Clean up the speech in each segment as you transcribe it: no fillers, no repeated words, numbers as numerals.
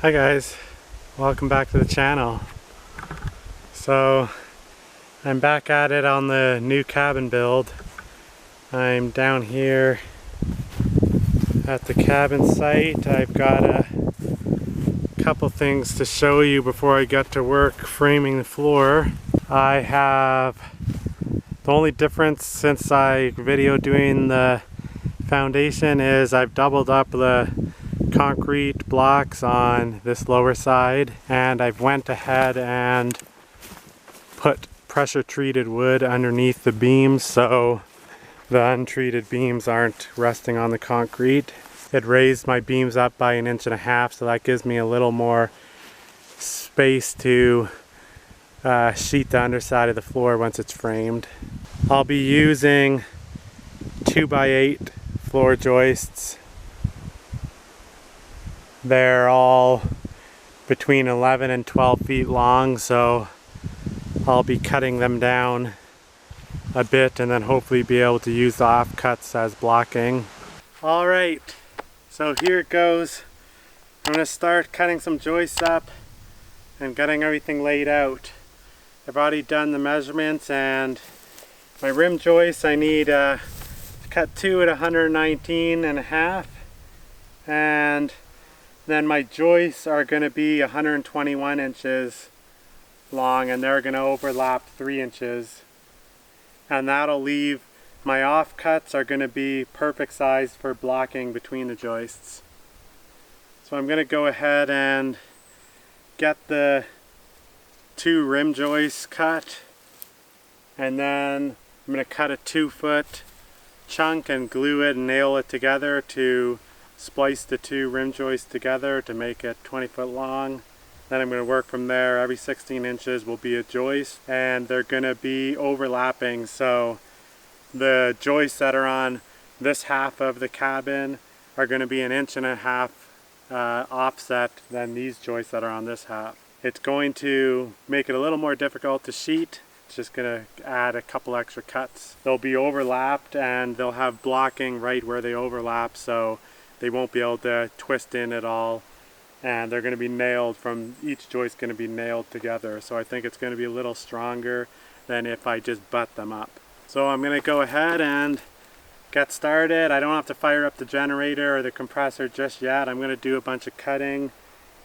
Hi guys, welcome back to the channel. So I'm back at it on the new cabin build. I'm down here at the cabin site. I've got a couple things to show you before I get to work framing the floor. I have the only difference since I videoed doing the foundation is I've doubled up the concrete blocks on this lower side, and I've went ahead and put pressure treated wood underneath the beams so the untreated beams aren't resting on the concrete. It raised my beams up by 1.5 inches, so that gives me a little more space to sheet the underside of the floor once it's framed. I'll be using 2x8 floor joists. They're all between 11 and 12 feet long, so I'll be cutting them down a bit and then hopefully be able to use the offcuts as blocking. Alright, so here it goes. I'm going to start cutting some joists up and getting everything laid out. I've already done the measurements, and my rim joists I need to cut 2 at 119.5, and then my joists are going to be 121 inches long, and they're going to overlap 3 inches. And that'll leave my offcuts are going to be perfect size for blocking between the joists. So I'm going to go ahead and get the 2 rim joists cut, and then I'm going to cut a 2-foot chunk and glue it and nail it together to splice the 2 rim joists together to make it 20 foot long. Then I'm going to work from there. Every 16 inches will be a joist, and they're going to be overlapping, so the joists that are on this half of the cabin are going to be 1.5 inches offset than these joists that are on this half. It's going to make it a little more difficult to sheet. It's just going to add a couple extra cuts. They'll be overlapped and they'll have blocking right where they overlap, so they won't be able to twist in at all, and they're going to be nailed from each joist going to be nailed together. So I think it's going to be a little stronger than if I just butt them up. So I'm going to go ahead and get started. I don't have to fire up the generator or the compressor just yet. I'm going to do a bunch of cutting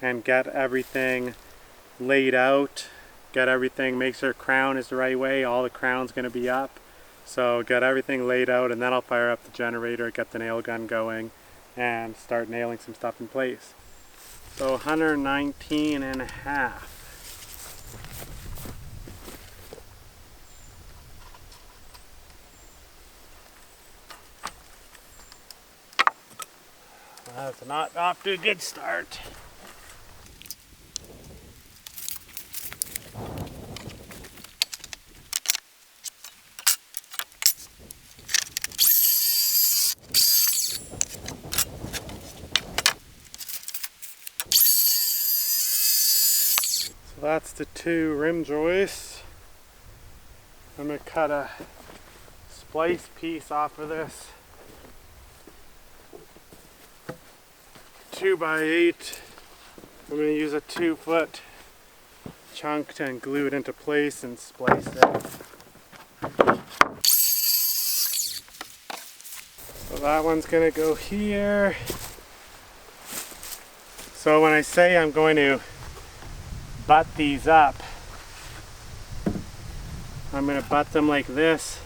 and get everything laid out, get everything, make sure crown is the right way. All the crown's going to be up, so get everything laid out, and then I'll fire up the generator, get the nail gun going, and start nailing some stuff in place. So 119.5. That's not off to a good start. So that's the 2 rim joists. I'm going to cut a splice piece off of this 2x8. I'm going to use a 2-foot chunk and glue it into place and splice it. So that one's going to go here. So when I say I'm going to butt these up, I'm going to butt them like this,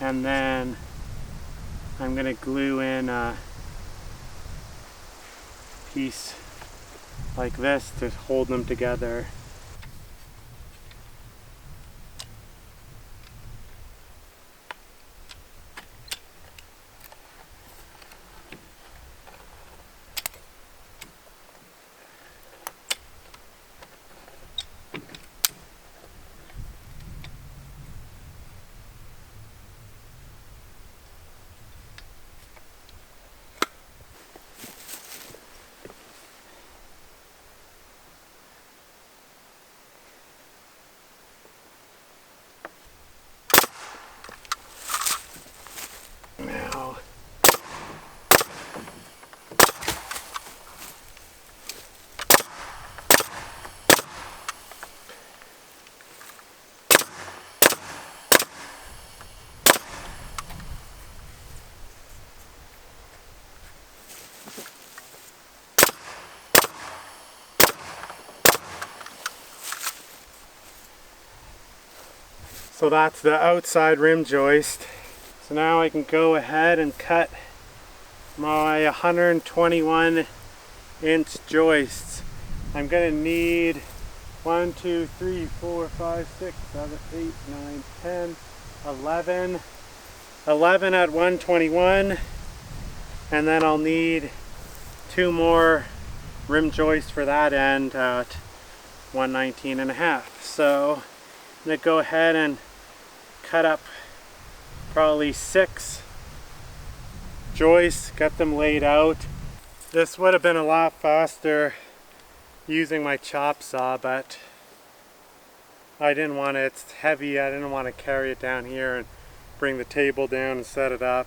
and then I'm going to glue in a piece like this to hold them together. So that's the outside rim joist. So now I can go ahead and cut my 121 inch joists. I'm gonna need 1, 2, 3, 4, 5, 6, 7, 8, 9, 10, 11. 11 at 121, and then I'll need 2 more rim joists for that end at 119.5. So I'm gonna go ahead and cut up probably 6 joists, get them laid out. This would have been a lot faster using my chop saw, but I didn't want it, it's heavy, I didn't want to carry it down here and bring the table down and set it up.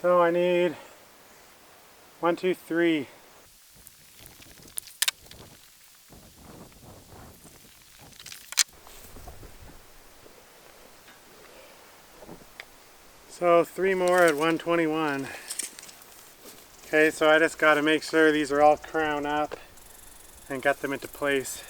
So I need 1, 2, 3. So 3 more at 121. Okay, so I just got to make sure these are all crowned up and get them into place.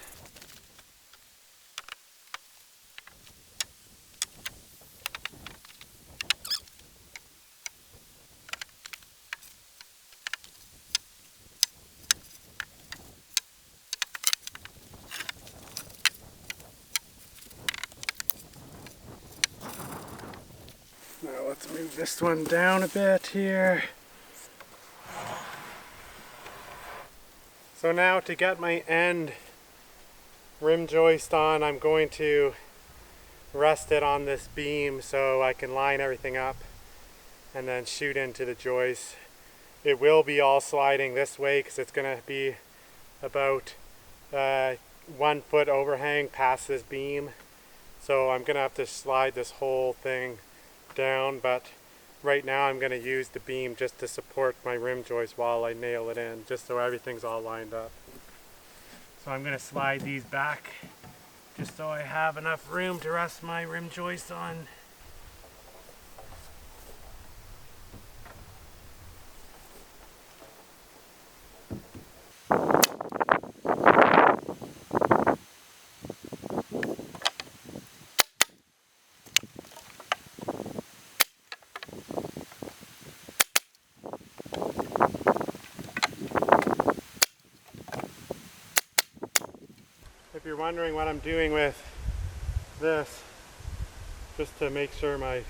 Now let's move this one down a bit here. So now to get my end rim joist on, I'm going to rest it on this beam so I can line everything up and then shoot into the joist. It will be all sliding this way because it's going to be about 1 foot overhang past this beam. So I'm going to have to slide this whole thing down, but right now I'm going to use the beam just to support my rim joist while I nail it in, just so everything's all lined up. So I'm going to slide these back just so I have enough room to rest my rim joist on. If you're wondering what I'm doing with this, just to make sure my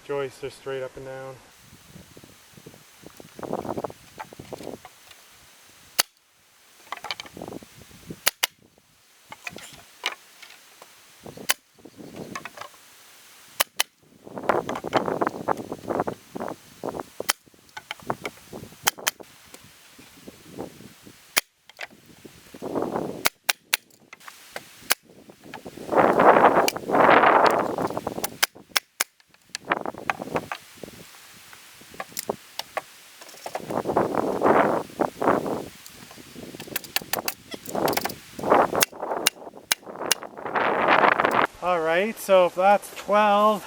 joists are straight up and down. Alright, so if that's 12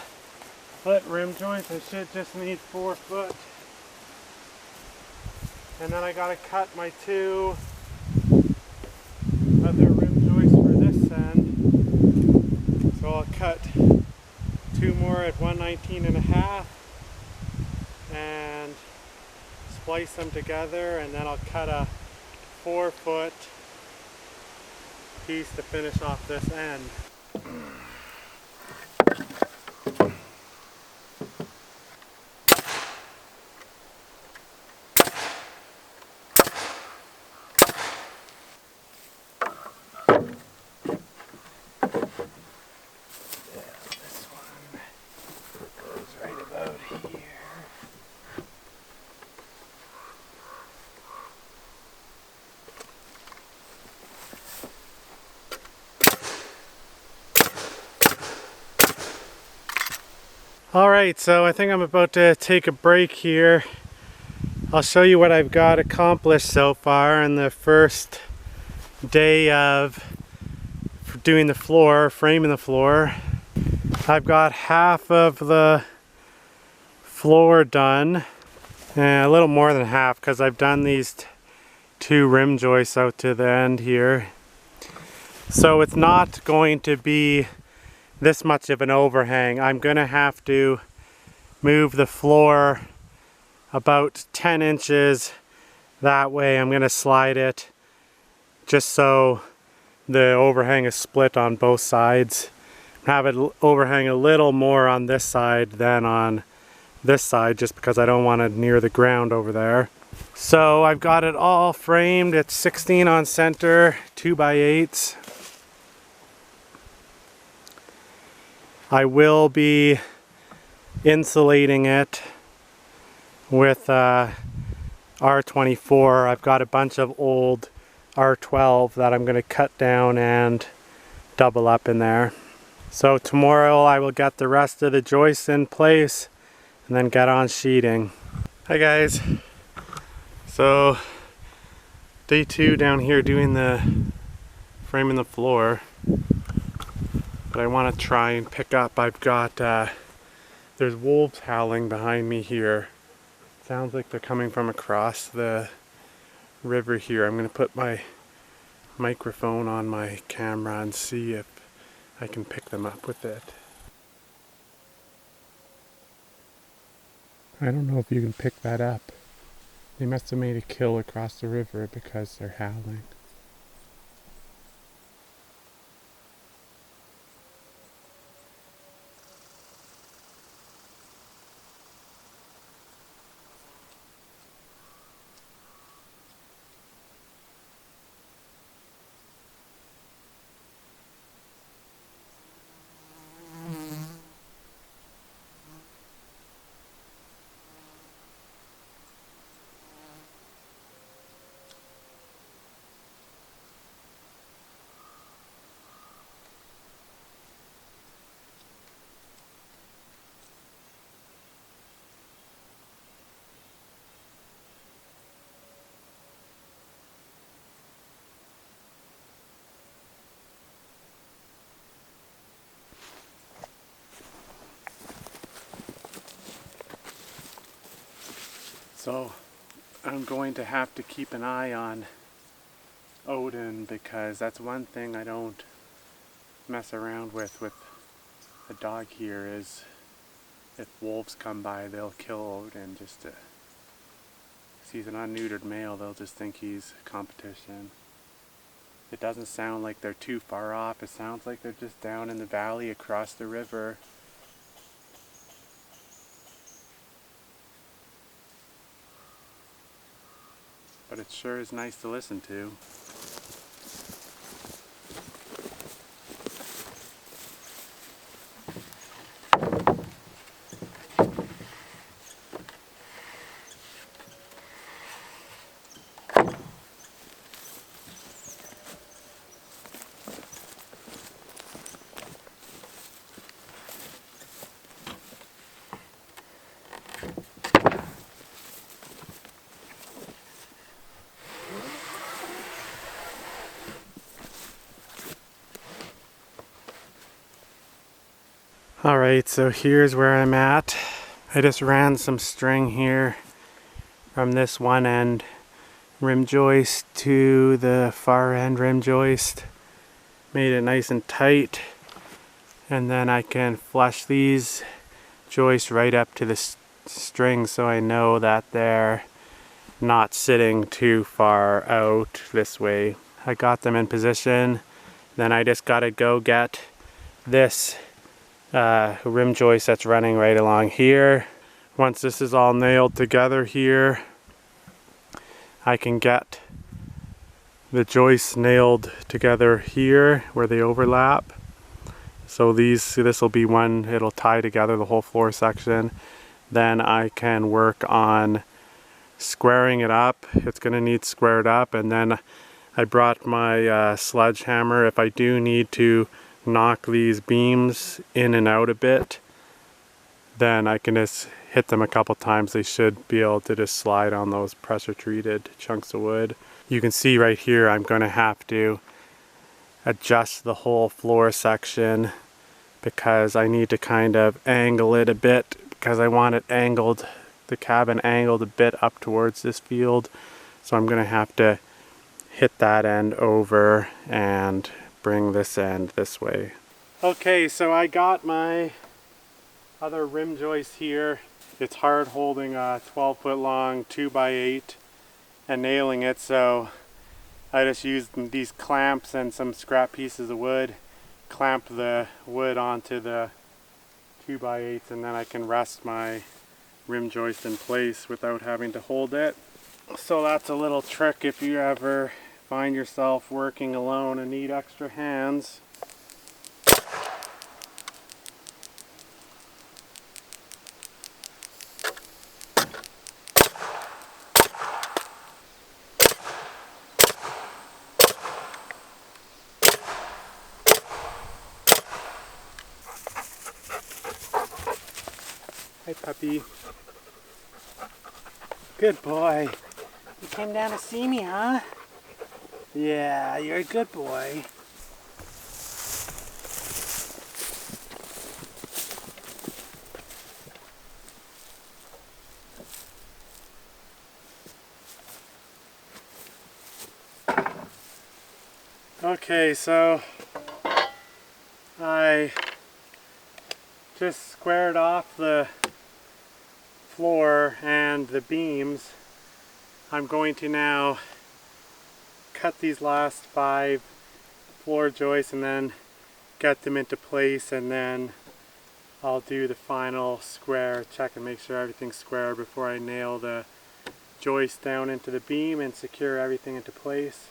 foot rim joints, I should just need 4 foot. And then I gotta cut my 2 other rim joists for this end. So I'll cut 2 more at 119.5 and splice them together, and then I'll cut a 4 foot piece to finish off this end. Alright, so I think I'm about to take a break here. I'll show you what I've got accomplished so far in the first day of doing the floor, framing the floor. I've got half of the floor done, and a little more than half because I've done these two rim joists out to the end here. So it's not going to be this much of an overhang. I'm going to have to move the floor about 10 inches that way. I'm going to slide it just so the overhang is split on both sides. Have it overhang a little more on this side than on this side, just because I don't want it near the ground over there. So I've got it all framed. It's 16 on center, 2x8s. I will be insulating it with R24. I've got a bunch of old R12 that I'm going to cut down and double up in there. So tomorrow I will get the rest of the joists in place and then get on sheeting. Hi guys. So day 2 down here doing the framing the floor. But I want to try and pick up. I've got there's wolves howling behind me here. Sounds like they're coming from across the river here. I'm going to put my microphone on my camera and see if I can pick them up with it. I don't know if you can pick that up. They must have made a kill across the river because they're howling. So I'm going to have to keep an eye on Odin, because that's one thing I don't mess around with the dog here, is if wolves come by they'll kill Odin just to, because he's an unneutered male, they'll just think he's competition. It doesn't sound like they're too far off, it sounds like they're just down in the valley across the river. But it sure is nice to listen to. Alright, so here's where I'm at. I just ran some string here from this one end rim joist to the far end rim joist. Made it nice and tight, and then I can flush these joists right up to the string so I know that they're not sitting too far out this way. I got them in position, then I just gotta go get this rim joist that's running right along here. Once this is all nailed together here, I can get the joists nailed together here where they overlap. So this will be one, it'll tie together the whole floor section. Then I can work on squaring it up. It's going to need squared up, and then I brought my sledgehammer if I do need to knock these beams in and out a bit. Then I can just hit them a couple times. They should be able to just slide on those pressure treated chunks of wood. You can see right here I'm going to have to adjust the whole floor section because I need to kind of angle it a bit because I want it angled, the cabin angled a bit up towards this field. So I'm going to have to hit that end over and bring this end this way. Okay, so I got my other rim joist here. It's hard holding a 12-foot long 2x8 and nailing it, so I just used these clamps and some scrap pieces of wood, clamped the wood onto the 2x8s, and then I can rest my rim joist in place without having to hold it. So that's a little trick if you ever find yourself working alone and need extra hands. Hi, puppy. Good boy. You came down to see me, huh? Yeah, you're a good boy. Okay, so I just squared off the floor and the beams. I'm going to now cut these last 5 floor joists and then get them into place, and then I'll do the final square, check and make sure everything's square before I nail the joist down into the beam and secure everything into place.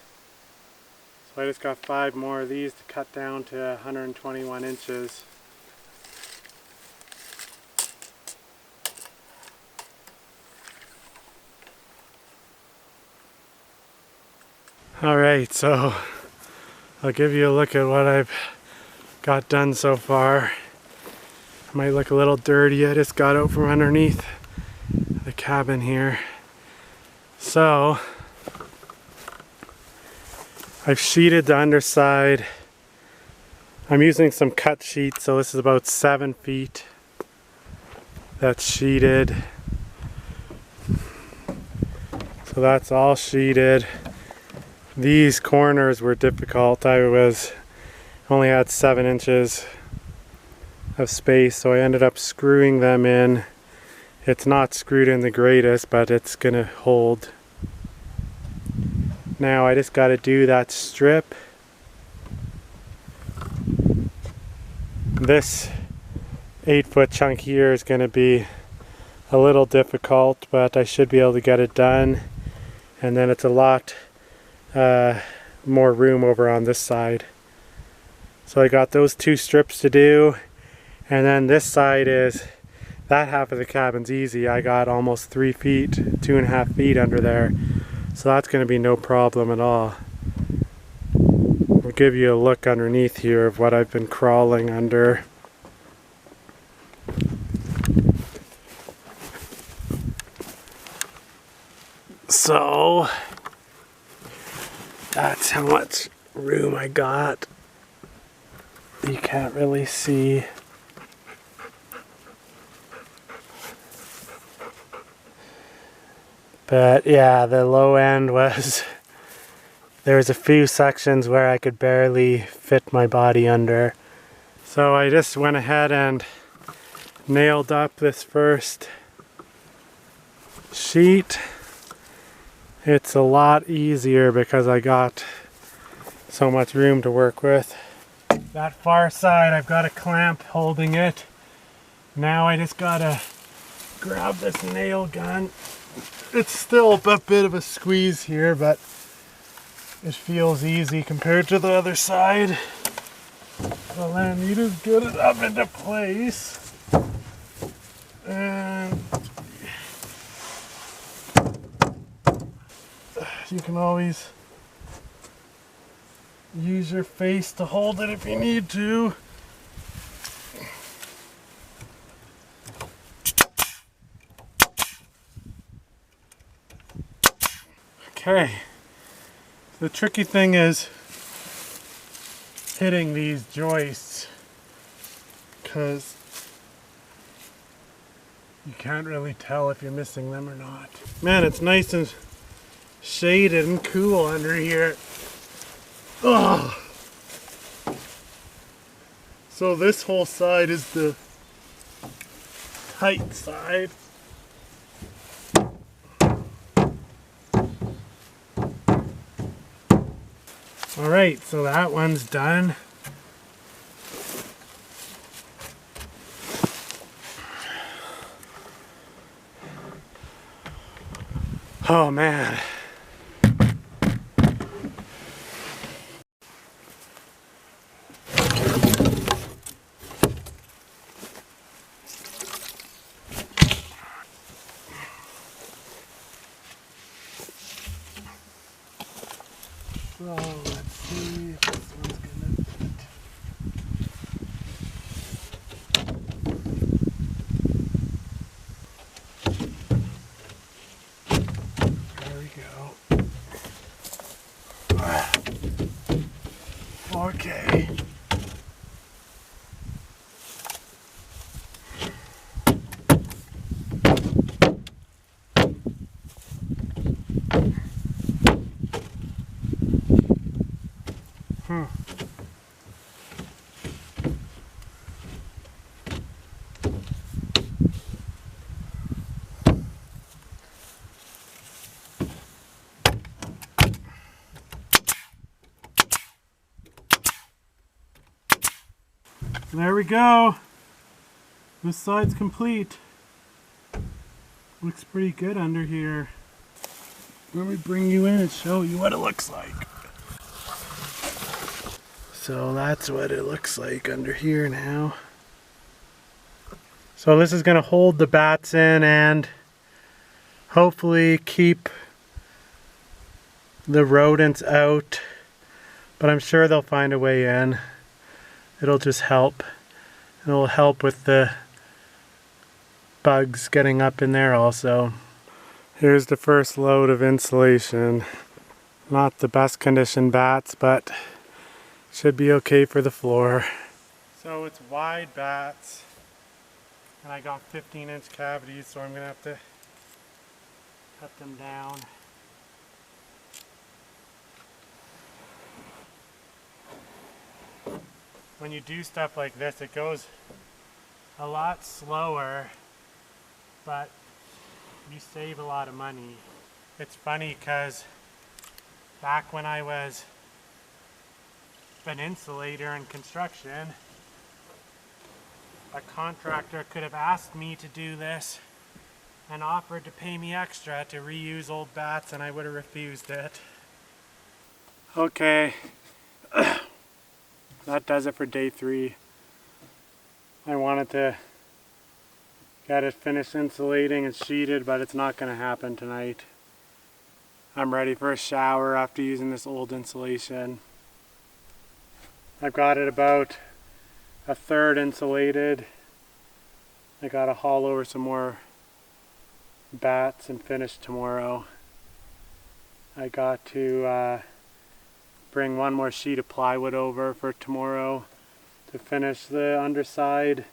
So I just got 5 more of these to cut down to 121 inches. Alright, so I'll give you a look at what I've got done so far. Might look a little dirty, I just got out from underneath the cabin here. So I've sheeted the underside. I'm using some cut sheet, so this is about 7 feet. That's sheeted. So that's all sheeted. These corners were difficult. I only had 7 inches of space, so I ended up screwing them in. It's not screwed in the greatest, but it's gonna hold. Now I just got to do that strip. This 8-foot chunk here is going to be a little difficult, but I should be able to get it done. And then it's a lot more room over on this side. So I got those 2 strips to do, and then this side is, that half of the cabin's easy. I got almost 3 feet, 2.5 feet under there. So that's going to be no problem at all. I'll give you a look underneath here of what I've been crawling under. So that's how much room I got. You can't really see. But yeah, the low end was, there was a few sections where I could barely fit my body under. So I just went ahead and nailed up this first sheet. It's a lot easier because I got so much room to work with. That far side, I've got a clamp holding it. Now I just gotta grab this nail gun. It's still a bit of a squeeze here, but it feels easy compared to the other side. So then you just get it up into place. And you can always use your face to hold it if you need to. Okay, the tricky thing is hitting these joists. because you can't really tell if you're missing them or not. Man, it's nice and shaded and cool under here. Oh. So this whole side is the tight side. Alright, so that one's done. Oh man. So let's see if this one's gonna fit. There we go. Okay. There we go. This side's complete. Looks pretty good under here. Let me bring you in and show you what it looks like. So that's what it looks like under here now. So this is going to hold the bats in and hopefully keep the rodents out, but I'm sure they'll find a way in. It'll just help. It'll help with the bugs getting up in there also. Here's the first load of insulation. Not the best condition bats, but should be okay for the floor. So it's wide bats, and I got 15-inch cavities, so I'm gonna have to cut them down. When you do stuff like this, it goes a lot slower, but you save a lot of money. It's funny because back when I was an insulator in construction, a contractor could have asked me to do this and offered to pay me extra to reuse old bats, and I would have refused it. Okay. That does it for day 3. I wanted to get it finished insulating and sheeted, but it's not going to happen tonight. I'm ready for a shower after using this old insulation. I've got it about a third insulated. I got to haul over some more bats and finish tomorrow. I got to bring one more sheet of plywood over for tomorrow to finish the underside,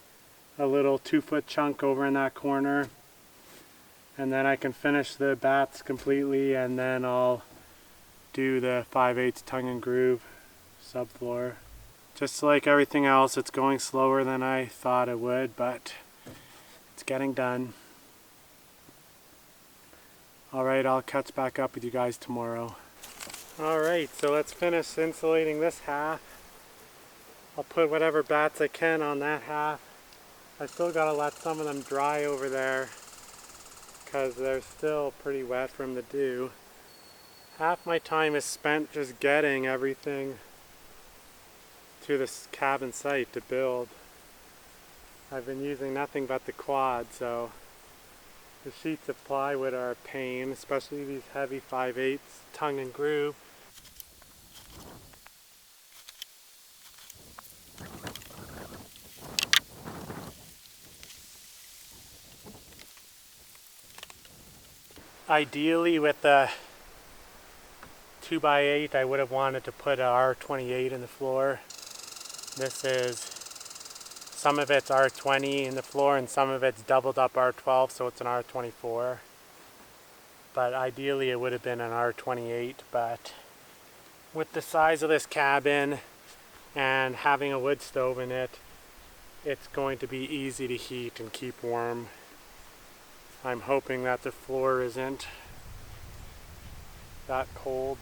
a little 2-foot chunk over in that corner, and then I can finish the bats completely, and then I'll do the 5/8 tongue and groove subfloor. Just like everything else, it's going slower than I thought it would, but it's getting done. Alright, I'll catch back up with you guys tomorrow. Alright, so let's finish insulating this half. I'll put whatever bats I can on that half. I still gotta let some of them dry over there because they're still pretty wet from the dew. Half my time is spent just getting everything to this cabin site to build. I've been using nothing but the quad, so the sheets of plywood are a pain, especially these heavy 5/8 tongue and groove. Ideally with the 2x8 I would have wanted to put a R28 in the floor. This is Some of it's R20 in the floor and some of it's doubled up R12, so it's an R24. But ideally it would have been an R28, but with the size of this cabin and having a wood stove in it, it's going to be easy to heat and keep warm. I'm hoping that the floor isn't that cold.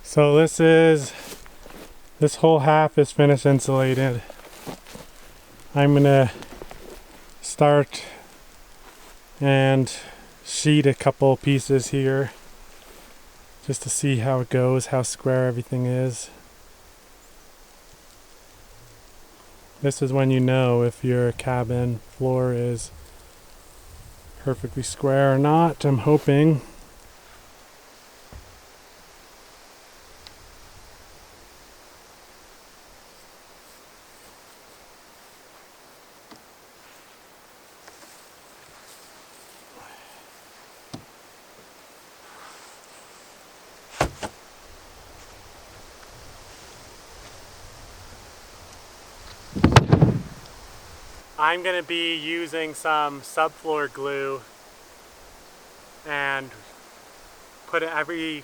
So this whole half is finished insulated. I'm gonna start and sheet a couple pieces here just to see how it goes, how square everything is. This is when you know if your cabin floor is perfectly square or not, I'm hoping. I'm going to be using some subfloor glue and put every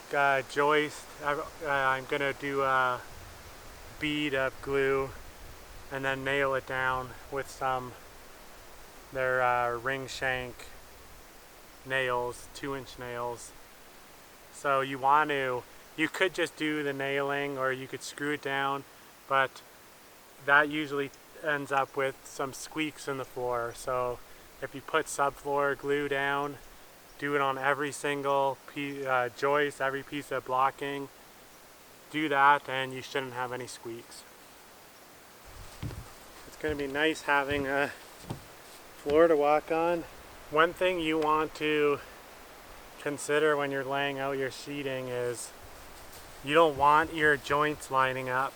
joist. I'm going to do a bead of glue and then nail it down with some their ring shank nails, 2-inch nails. So you could just do the nailing or you could screw it down, but that usually ends up with some squeaks in the floor. So if you put subfloor glue down, do it on every single joist, every piece of blocking, do that and you shouldn't have any squeaks. It's going to be nice having a floor to walk on. One thing you want to consider when you're laying out your sheeting is you don't want your joints lining up.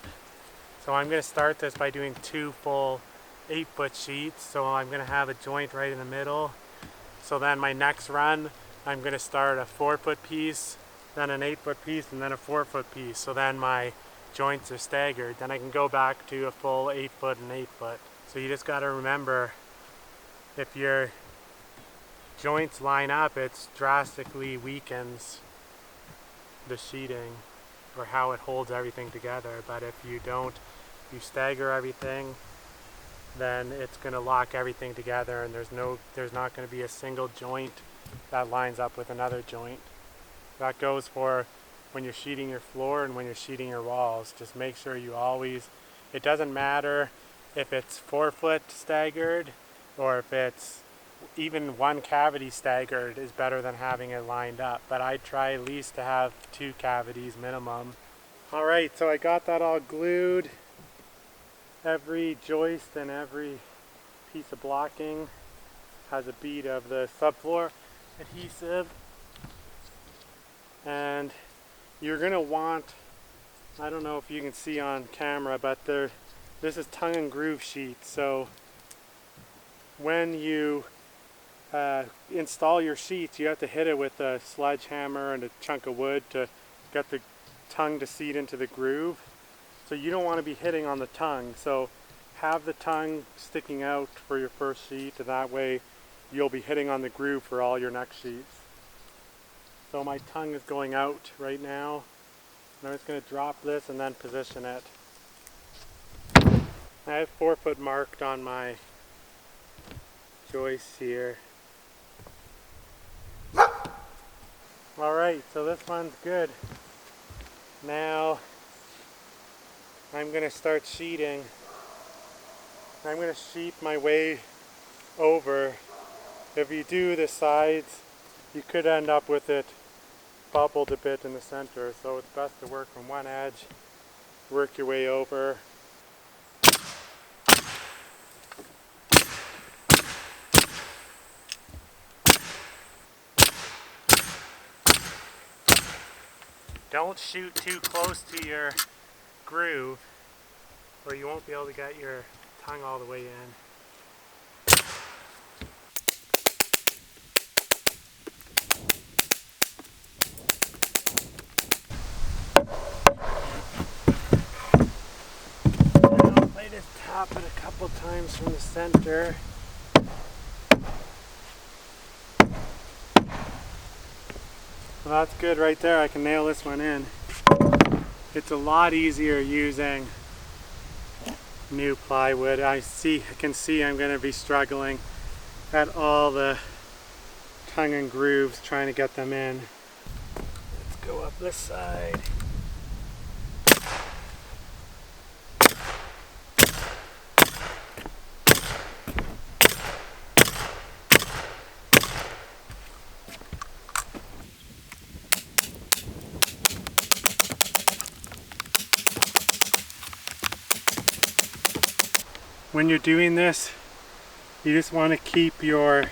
So I'm going to start this by doing 2 full 8-foot sheets. So I'm going to have a joint right in the middle. So then my next run, I'm going to start a 4-foot piece, then an 8-foot piece, and then a 4-foot piece. So then my joints are staggered. Then I can go back to a full 8-foot and 8-foot. So you just got to remember, if your joints line up, it drastically weakens the sheeting or how it holds everything together. But if you don't, you stagger everything, then it's going to lock everything together and there's not going to be a single joint that lines up with another joint. That goes for when you're sheeting your floor and when you're sheeting your walls. Just make sure you always, it doesn't matter if it's 4-foot staggered or if it's even 1 cavity staggered is better than having it lined up. But I try at least to have 2 cavities minimum. Alright, so I got that all glued. Every joist and every piece of blocking has a bead of the subfloor adhesive. And you're going to want, I don't know if you can see on camera, but this is tongue and groove sheet. So when you install your sheets, you have to hit it with a sledgehammer and a chunk of wood to get the tongue to seat into the groove. So you don't want to be hitting on the tongue. So have the tongue sticking out for your first sheet, and that way you'll be hitting on the groove for all your next sheets. So my tongue is going out right now. And I'm just going to drop this and then position it. I have 4-foot marked on my joist here. Alright, so this one's good. Now I'm going to start sheeting. I'm going to sheet my way over. If you do the sides, you could end up with it bubbled a bit in the center, so it's best to work from one edge, work your way over. Don't shoot too close to your groove or you won't be able to get your tongue all the way in. I just tap it a couple times. times from the center. Well, that's good right there. I can nail this one in. It's a lot easier using new plywood. I can see I'm going to be struggling at all the tongue and grooves trying to get them in. Let's go up this side. When you're doing this, you just want to keep your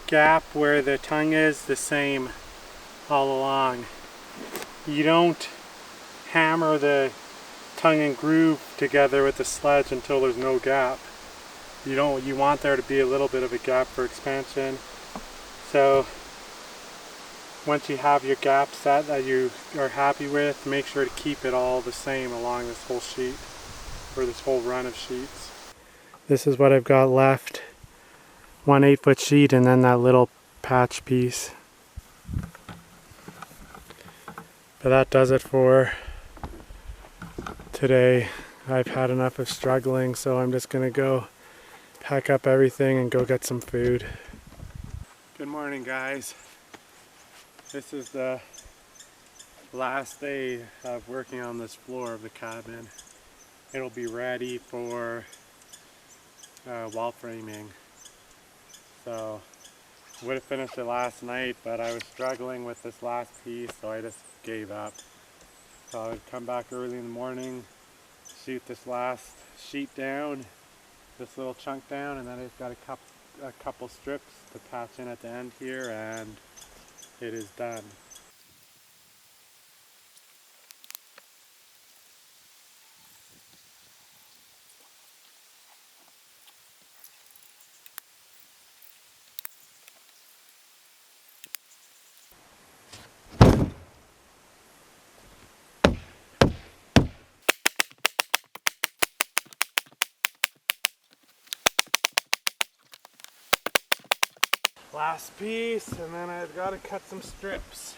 gap where the tongue is the same all along. You don't hammer the tongue and groove together with the sledge until there's no gap. You want there to be a little bit of a gap for expansion. So once you have your gap set that you are happy with, make sure to keep it all the same along this whole sheet, or this whole run of sheets. This is what I've got left. 1 8-foot sheet and then that little patch piece. But that does it for today. I've had enough of struggling, so I'm just gonna go pack up everything and go get some food. Good morning, guys. This is the last day of working on this floor of the cabin. It'll be ready for wall framing. So would have finished it last night, but I was struggling with this last piece, so I just gave up. So I would come back early in the morning, shoot this last sheet down, this little chunk down, and then I've got a couple strips to patch in at the end here, and it is done. Last piece, and then I've got to cut some strips.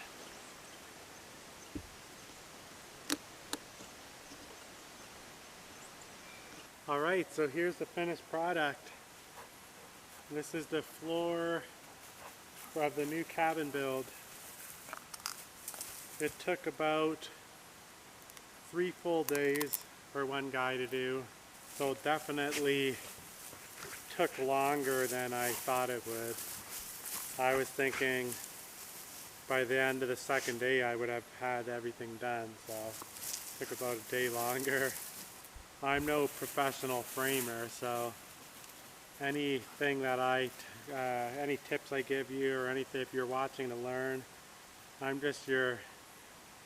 Alright, so here's the finished product. This is the floor of the new cabin build. It took about 3 full days for one guy to do, so definitely took longer than I thought it would. I was thinking by the end of the second day I would have had everything done, so it took about a day longer. I'm no professional framer, so anything that any tips I give you, or anything, if you're watching to learn, I'm just your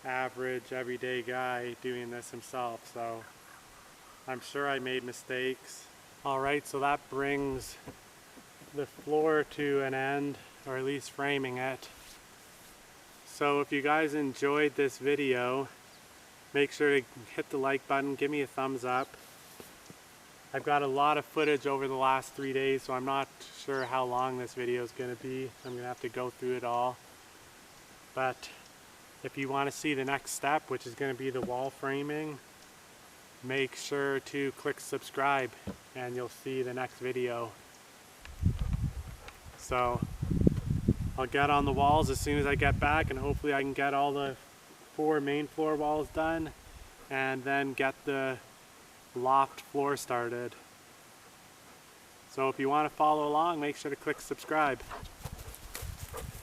average everyday guy doing this himself, so I'm sure I made mistakes. Alright, so that brings the floor to an end, or at least framing it. So if you guys enjoyed this video, make sure to hit the like button, give me a thumbs up. I've got a lot of footage over the last 3 days, so I'm not sure how long this video is going to be. I'm going to have to go through it all. But if you want to see the next step, which is going to be the wall framing, make sure to click subscribe and you'll see the next video. So I'll get on the walls as soon as I get back, and hopefully I can get all the 4 main floor walls done and then get the loft floor started. So if you want to follow along, make sure to click subscribe.